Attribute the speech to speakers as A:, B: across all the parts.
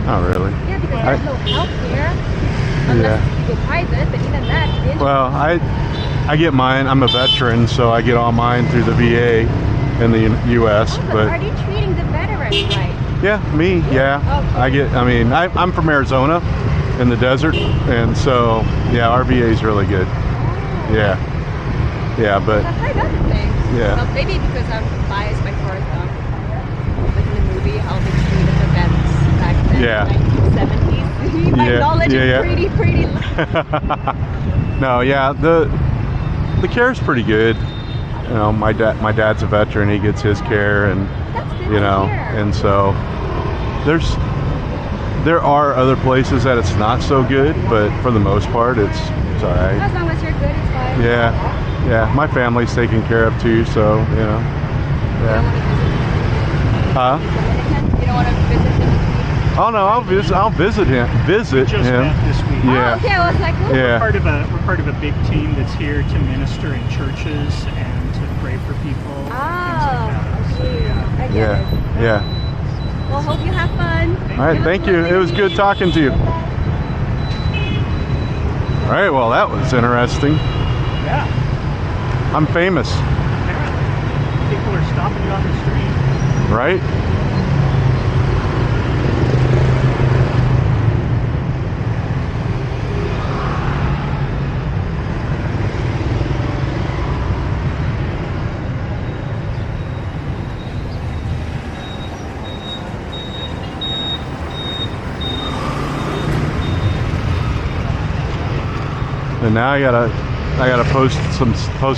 A: Oh, really?
B: Yeah, because there's no health care unless you go private, but even that, really.
A: Well, I get mine. I'm a veteran, so I get all mine through the VA in the U.S.
B: Oh, but are they treating the veterans right?
A: Yeah, me, yeah.
B: Okay.
A: I mean, I'm from Arizona in the desert, and so, yeah, our VA is really good. Yeah. Yeah, but...
B: I've heard other things.
A: Yeah.
B: Well, maybe because I'm biased by first, like in the movie, how they treated the vets back then, in the 1970s. My knowledge is pretty low.
A: No, yeah, the care's pretty good. You know, my dad's a veteran. He gets his care, and you know, and so there are other places that it's not so good, but for the most part, it's all right.
B: As long as you're good, it's fine.
A: Yeah, my family's taken care of too, so you know, yeah. Huh?
B: You don't want to visit him?
A: Oh no, I'll visit him.
C: Just met this week.
A: Yeah.
B: Oh, okay, I was like, ooh.
A: Yeah.
C: We're part of a big team that's here to minister in churches and to pray for people.
B: Oh,
C: things like that. So, yeah.
B: I get it.
A: Yeah.
B: Well, hope you have fun.
A: All right, thank you. It was good talking to you. All right, well, that was interesting.
C: Yeah.
A: I'm famous.
C: Apparently. People are stopping you on the street.
A: Right? And now I gotta post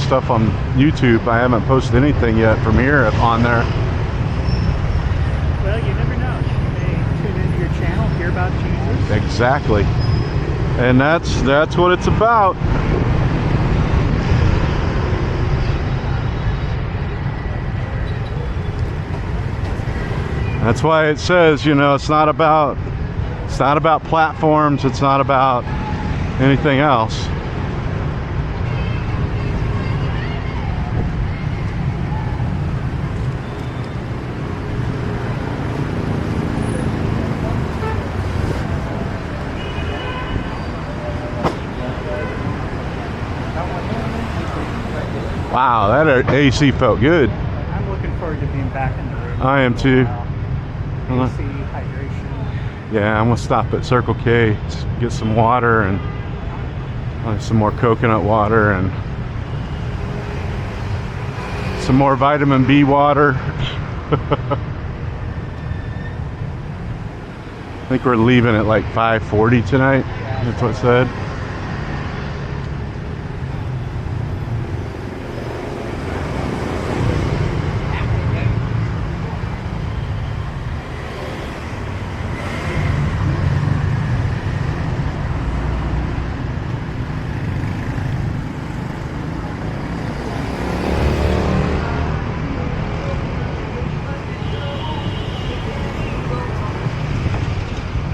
A: stuff on YouTube. I haven't posted anything yet from here on there.
C: Well, you never know. You may tune into your channel, hear about Jesus.
A: Exactly. And that's what it's about. That's why it says, you know, it's not about platforms, it's not about anything else. Wow, that AC felt good.
C: I'm looking forward to being back in the room.
A: I am too.
C: AC, hydration.
A: Yeah, I'm gonna stop at Circle K, get some water and some more coconut water and some more vitamin B water. I think we're leaving at like 5:40 tonight. That's what it said.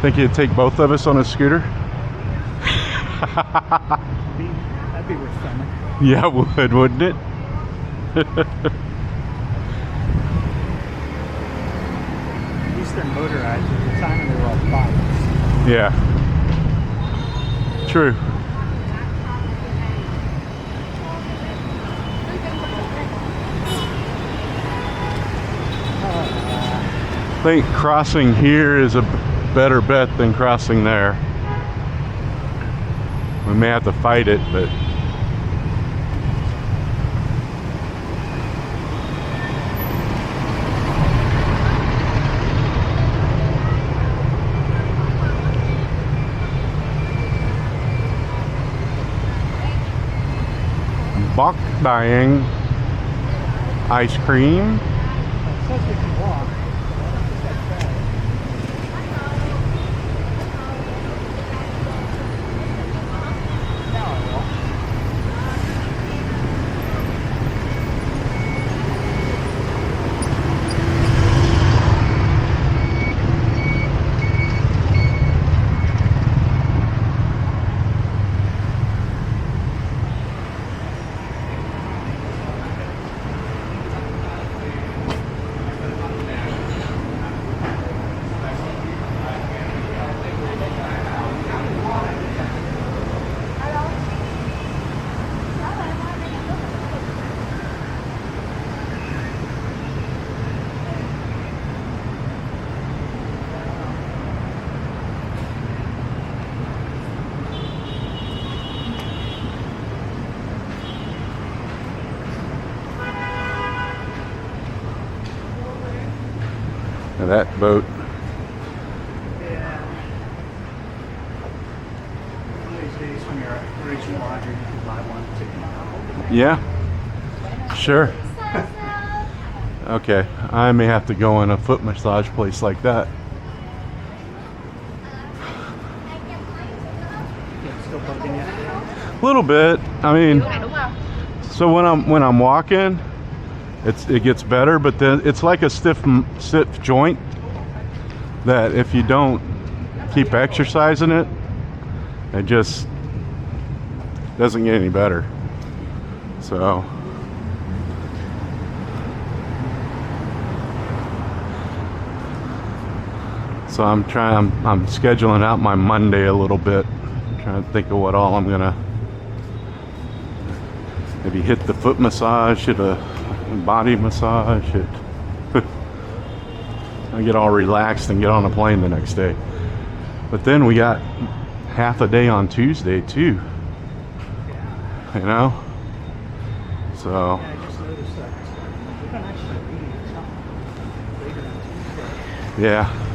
A: Think you'd take both of us on a scooter?
C: That'd be worth filming.
A: Yeah, it would, wouldn't it?
C: At least they're motorized. At the time they were all bikes.
A: Yeah. True. I think crossing here is a better bet than crossing there. We may have to fight it, but Bok Dang ice cream.
C: It says we can walk.
A: That boat.
C: Yeah. One of these days when you're at Rich Laundry, you can buy one ticket.
A: Yeah, sure. Okay, I may have to go in a foot massage place like that.
C: It's still bugging you.
A: A little bit. I mean, so when I'm walking, it gets better, but then it's like a stiff joint that if you don't keep exercising it, it just doesn't get any better. So I'm scheduling out my Monday a little bit. I'm trying to think of what all I'm gonna maybe hit the foot massage, hit a body massage, I get all relaxed and get on a plane the next day. But then we got half a day on Tuesday too. You know? So
C: Yeah, I just noticed that. We're not actually reading until later on Tuesday.
A: yeah.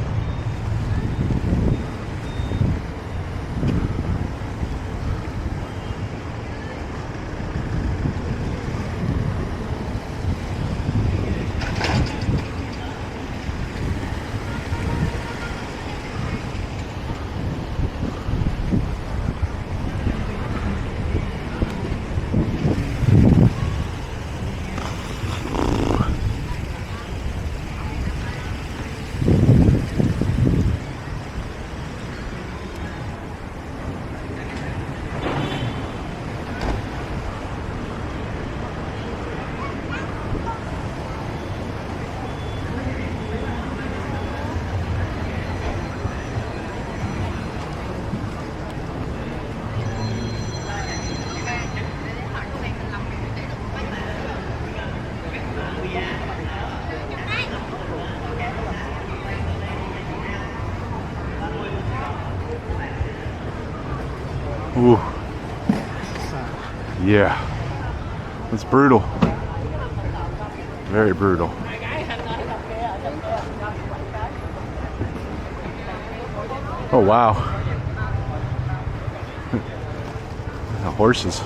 A: Ooh. Yeah. It's brutal. Very brutal. Oh wow. The horses.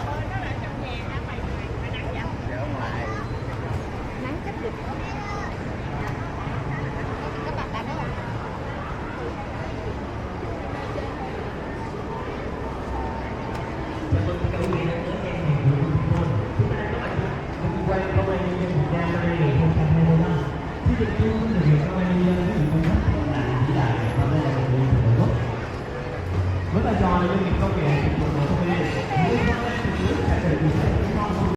D: Với vai trò là doanh nghiệp công nghệ